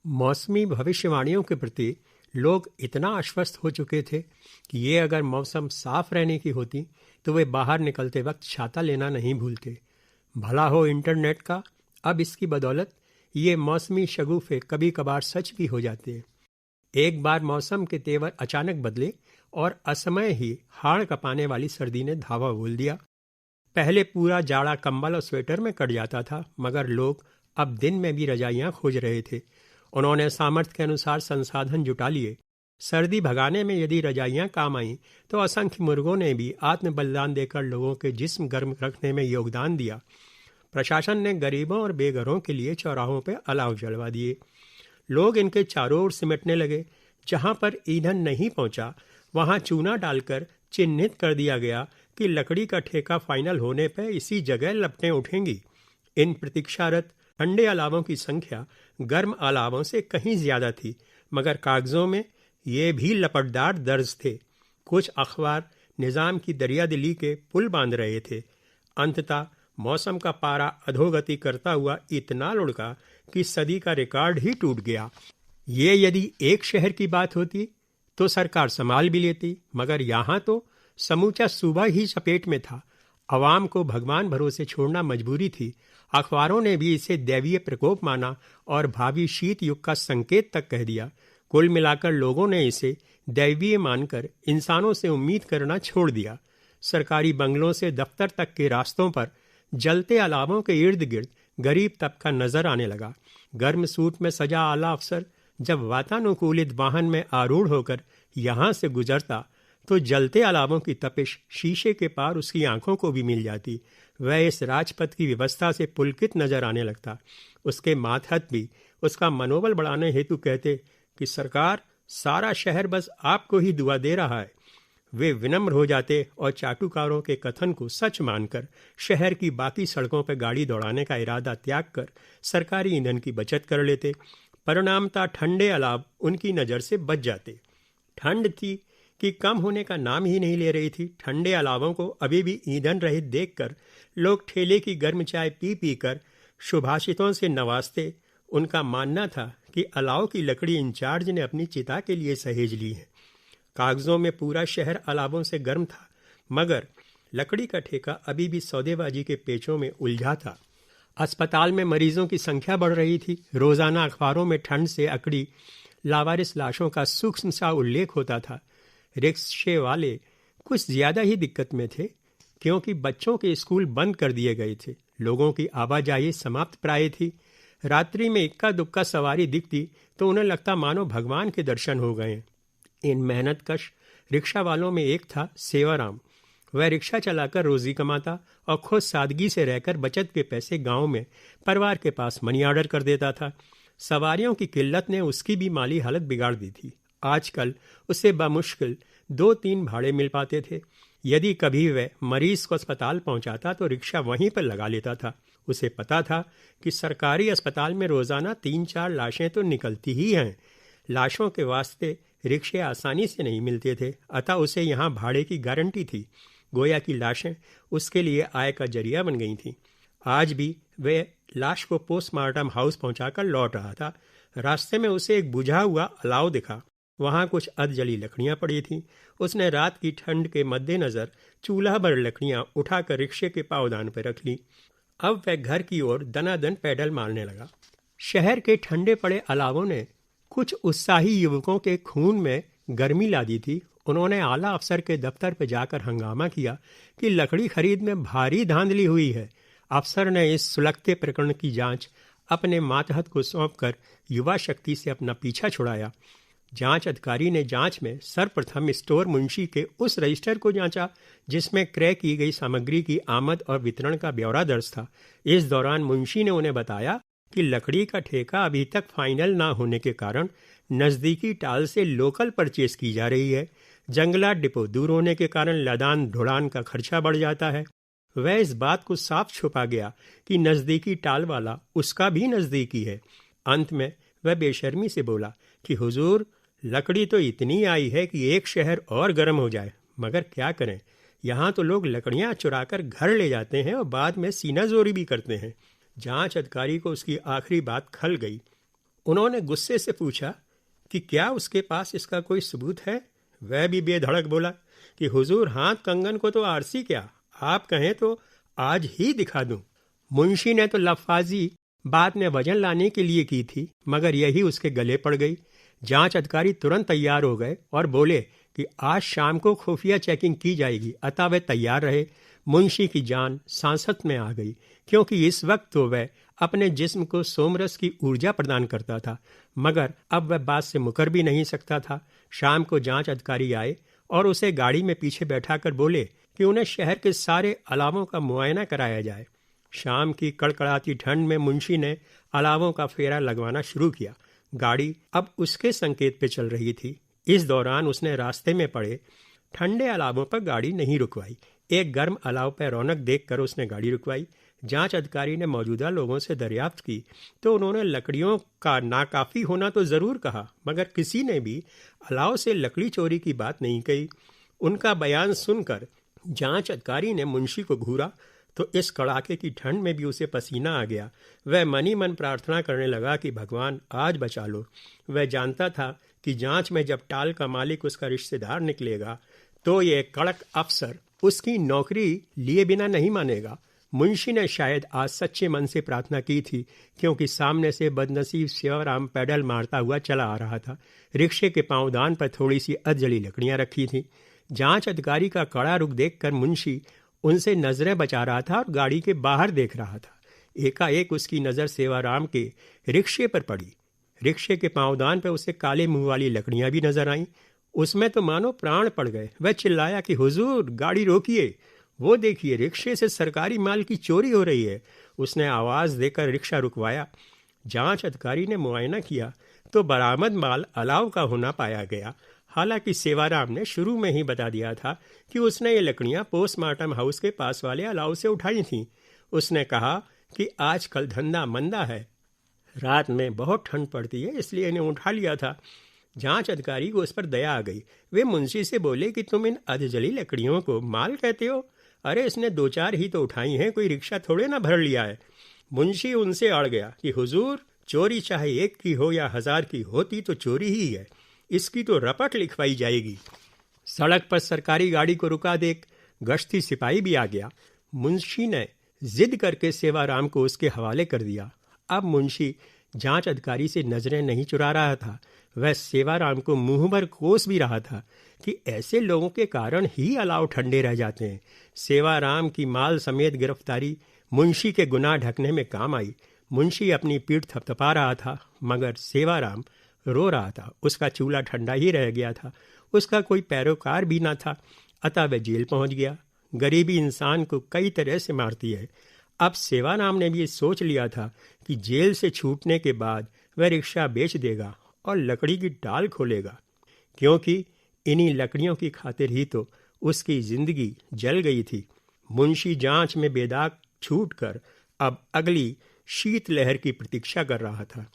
मौसमी भविष्यवाणियों के प्रति लोग इतना आश्वस्त हो चुके थे कि ये अगर मौसम साफ रहने की होती तो वे बाहर निकलते वक्त छाता लेना नहीं भूलते। भला हो इंटरनेट का, अब इसकी बदौलत ये मौसमी शगुफे कभी कभार सच भी हो जाते हैं। एक बार मौसम के तेवर अचानक बदले और असमय ही हाड़ कपाने वाली सर्दी ने धावा बोल दिया। पहले पूरा जाड़ा कंबल और स्वेटर में कट जाता था, मगर लोग अब दिन में भी रजाइयां खोज रहे थे। उन्होंने सामर्थ्य के अनुसार संसाधन जुटा लिए। सर्दी भगाने में यदि रजाइयां काम आईं तो असंख्य मुर्गों ने भी आत्म बलिदान देकर लोगों के जिस्म गर्म रखने में योगदान दिया। प्रशासन ने गरीबों और बेघरों के लिए चौराहों पर अलाव जलवा दिए। लोग इनके चारों ओर सिमटने लगे। जहां पर ईंधन नहीं पहुंचा वहां चूना डालकर चिन्हित कर दिया गया कि लकड़ी का ठेका फाइनल होने पर इसी जगह लपटें उठेंगी। इन प्रतीक्षारत ठंडे अलावों की संख्या गर्म अलावों से कहीं ज्यादा थी, मगर कागजों में ये भी लपटदार दर्ज थे। कुछ अखबार निजाम की दरियादिली के पुल बांध रहे थे। अंततः मौसम का पारा अधोगति करता हुआ इतना लुढ़का कि सदी का रिकॉर्ड ही टूट गया। ये यदि एक शहर की बात होती तो सरकार संभाल भी लेती, मगर यहाँ तो समूचा सूबा ही चपेट में था। अवाम को भगवान भरोसे छोड़ना मजबूरी थी। अखबारों ने भी इसे दैवीय प्रकोप माना और भावी शीत युग का संकेत तक कह दिया। कुल मिलाकर लोगों ने इसे दैवीय मानकर इंसानों से उम्मीद करना छोड़ दिया। सरकारी बंगलों से दफ्तर तक के रास्तों पर जलते अलावों के इर्द गिर्द गरीब तबका नजर आने लगा। गर्म सूट में सजा आला अफसर जब वातानुकूलित वाहन में आरूढ़ होकर यहाँ से गुजरता तो जलते अलावों की तपिश शीशे के पार उसकी आंखों को भी मिल जाती। वह इस राजपथ की व्यवस्था से पुलकित नजर आने लगता। उसके मातहत भी उसका मनोबल बढ़ाने हेतु कहते कि सरकार, सारा शहर बस आपको ही दुआ दे रहा है। वे विनम्र हो जाते और चाटुकारों के कथन को सच मानकर शहर की बाकी सड़कों पर गाड़ी दौड़ाने का इरादा त्याग कर सरकारी ईंधन की बचत कर लेते। परिणामतः ठंडे अलाव उनकी नज़र से बच जाते। ठंड थी कि कम होने का नाम ही नहीं ले रही थी। ठंडे अलावों को अभी भी ईंधन रहित देखकर लोग ठेले की गर्म चाय पी पी कर शुभाषितों से नवाजते। उनका मानना था कि अलाव की लकड़ी इंचार्ज ने अपनी चिता के लिए सहेज ली है। कागजों में पूरा शहर अलावों से गर्म था, मगर लकड़ी का ठेका अभी भी सौदेबाजी के पेचों में उलझा था। अस्पताल में मरीजों की संख्या बढ़ रही थी। रोजाना अखबारों में ठंड से अकड़ी लावारिस लाशों का सूक्ष्म सा उल्लेख होता था। रिक्शे वाले कुछ ज्यादा ही दिक्कत में थे, क्योंकि बच्चों के स्कूल बंद कर दिए गए थे। लोगों की आवाजाही समाप्त प्राय थी। रात्रि में इक्का दुक्का सवारी दिखती तो उन्हें लगता मानो भगवान के दर्शन हो गए। इन मेहनतकश रिक्शा वालों में एक था सेवाराम। वह रिक्शा चलाकर रोजी कमाता और खुद सादगी से रहकर बचत के पैसे गांव में परिवार के पास मनी ऑर्डर कर देता था। सवारियों की किल्लत ने उसकी भी माली हालत बिगाड़ दी थी। आजकल उसे बमुश्किल 2-3 भाड़े मिल पाते थे। यदि कभी वह मरीज को अस्पताल पहुंचाता तो रिक्शा वहीं पर लगा लेता था। उसे पता था कि सरकारी अस्पताल में रोजाना 3-4 लाशें तो निकलती ही हैं। लाशों के वास्ते रिक्शे आसानी से नहीं मिलते थे, अतः उसे यहाँ भाड़े की गारंटी थी। गोया की लाशें उसके लिए आय का जरिया बन गई थीं। आज भी वह लाश को पोस्टमार्टम हाउस पहुंचाकर लौट रहा था। रास्ते में उसे एक बुझा हुआ अलाव दिखा। वहां कुछ अधजली लकड़ियां पड़ी थीं। उसने रात की ठंड के मद्देनजर चूल्हा भर लकड़ियां उठाकर रिक्शे के पावदान पर रख ली। अब वह घर की ओर दनादन पैडल मारने लगा। शहर के ठंडे पड़े अलावों ने कुछ उत्साही युवकों के खून में गर्मी ला दी थी। उन्होंने आला अफसर के दफ्तर पर जाकर हंगामा किया कि लकड़ी खरीद में भारी धांधली हुई है। अफसर ने इस सुलगते प्रकरण की जांच अपने मातहत को सौंपकर युवा शक्ति से अपना पीछा छुड़ाया। जांच अधिकारी ने जांच में सर्वप्रथम स्टोर मुंशी के उस रजिस्टर को जांचा जिसमें क्रय की गई सामग्री की आमद और वितरण का ब्यौरा दर्ज था। इस दौरान मुंशी ने उन्हें बताया कि लकड़ी का ठेका अभी तक फाइनल ना होने के कारण नज़दीकी टाल से लोकल परचेस की जा रही है। जंगलात डिपो दूर होने के कारण लदान ढुड़ान का खर्चा बढ़ जाता है। वह इस बात को साफ छुपा गया कि नज़दीकी टाल वाला उसका भी नज़दीकी है। अंत में वह बेशर्मी से बोला कि हुजूर, लकड़ी तो इतनी आई है कि एक शहर और गर्म हो जाए, मगर क्या करें, यहाँ तो लोग लकड़ियाँ चुराकर घर ले जाते हैं और बाद में सीना जोरी भी करते हैं। जांच अधिकारी को उसकी आखिरी बात खल गई। उन्होंने गुस्से से पूछा कि क्या उसके पास इसका कोई सबूत है। वह भी बेधड़क बोला कि हुजूर, हाथ कंगन को तो आरसी क्या, आप कहें तो आज ही दिखा दूं। मुंशी ने तो लफाजी बात में वजन लाने के लिए की थी, मगर यही उसके गले पड़ गई। जांच अधिकारी तुरंत तैयार हो गए और बोले कि आज शाम को खुफिया चेकिंग की जाएगी, अतः वे तैयार रहे। मुंशी की जान सांसत में आ गई, क्योंकि इस वक्त तो वह अपने जिस्म को सोमरस की ऊर्जा प्रदान करता था, मगर अब वह बात से मुकर भी नहीं सकता था। शाम को जांच अधिकारी आए और उसे गाड़ी में पीछे बैठाकर बोले कि उन्हें शहर के सारे अलावों का मुआयना कराया जाए। शाम की कड़कड़ाती ठंड में मुंशी ने अलावों का फेरा लगवाना शुरू किया। गाड़ी अब उसके संकेत पे चल रही थी। इस दौरान उसने रास्ते में पड़े ठंडे अलावों पर गाड़ी नहीं रुकवाई। एक गर्म अलाव पर रौनक देखकर उसने गाड़ी रुकवाई। जांच अधिकारी ने मौजूदा लोगों से दरियाफ्त की तो उन्होंने लकड़ियों का नाकाफी होना तो जरूर कहा, मगर किसी ने भी अलाव से लकड़ी चोरी की बात नहीं कही। उनका बयान सुनकर जांच अधिकारी ने मुंशी को घूरा तो इस कड़ाके की ठंड में भी उसे पसीना आ गया। वह मन ही मन प्रार्थना करने लगा कि भगवान आज बचा लो। वह जानता था कि जांच में जब टाल का मालिक उसका रिश्तेदार निकलेगा तो ये कड़क अफसर उसकी नौकरी लिए बिना नहीं मानेगा। मुंशी ने शायद आज सच्चे मन से प्रार्थना की थी, क्योंकि सामने से बदनसीब शिवराम पैडल मारता हुआ चला आ रहा था। रिक्शे के पांवदान पर थोड़ी सी अधजली लकड़ियां रखी थीं। जांच अधिकारी का कड़ा रुख देखकर मुंशी उनसे नजरें बचा रहा था और गाड़ी के बाहर देख रहा था। एकाएक उसकी नजर सेवाराम के रिक्शे पर पड़ी। रिक्शे के पांवदान पर उसे काले मुंह वाली लकड़ियां भी नजर आईं। उसमें तो मानो प्राण पड़ गए। वह चिल्लाया कि हुजूर, गाड़ी रोकिए, वो देखिए रिक्शे से सरकारी माल की चोरी हो रही है। उसने आवाज देकर रिक्शा रुकवाया। जांच अधिकारी ने मुआयना किया तो बरामद माल अलाव का होना पाया गया। हालांकि सेवाराम ने शुरू में ही बता दिया था कि उसने ये लकड़ियां पोस्टमार्टम हाउस के पास वाले अलाव से उठाई थीं। उसने कहा कि आजकल धंधा मंदा है, रात में बहुत ठंड पड़ती है, इसलिए इन्हें उठा लिया था। जांच अधिकारी को उस पर दया आ गई। वे मुंशी से बोले कि तुम इन अधजली लकड़ियों को माल कहते हो? अरे इसने 2-4 ही तो उठाई हैं, कोई रिक्शा थोड़े ना भर लिया है। मुंशी उनसे अड़ गया कि हुजूर, चोरी चाहे 1 की हो या 1000 की होती तो चोरी ही है, इसकी तो रपट लिखवाई जाएगी। सड़क पर सरकारी गाड़ी को रुका देख गश्ती सिपाही भी आ गया। मुंशी ने जिद करके सेवाराम को उसके हवाले कर दिया। अब मुंशी जांच अधिकारी से नजरें नहीं चुरा रहा था, वह सेवाराम को मुंह भर कोस भी रहा था कि ऐसे लोगों के कारण ही अलाव ठंडे रह जाते हैं। सेवाराम की माल समेत गिरफ्तारी मुंशी के गुनाह ढकने में काम आई। मुंशी अपनी पीठ थपथपा रहा था, मगर सेवाराम रो रहा था। उसका चूल्हा ठंडा ही रह गया था, उसका कोई पैरोकार भी ना था, अतः वह जेल पहुंच गया। गरीबी इंसान को कई तरह से मारती है। अब सेवाराम ने भी सोच लिया था कि जेल से छूटने के बाद वह रिक्शा बेच देगा और लकड़ी की डाल खोलेगा, क्योंकि इन्हीं लकड़ियों की खातिर ही तो उसकी जिंदगी जल गई थी। मुंशी जांच में बेदाग छूटकर अब अगली शीत लहर की प्रतीक्षा कर रहा था।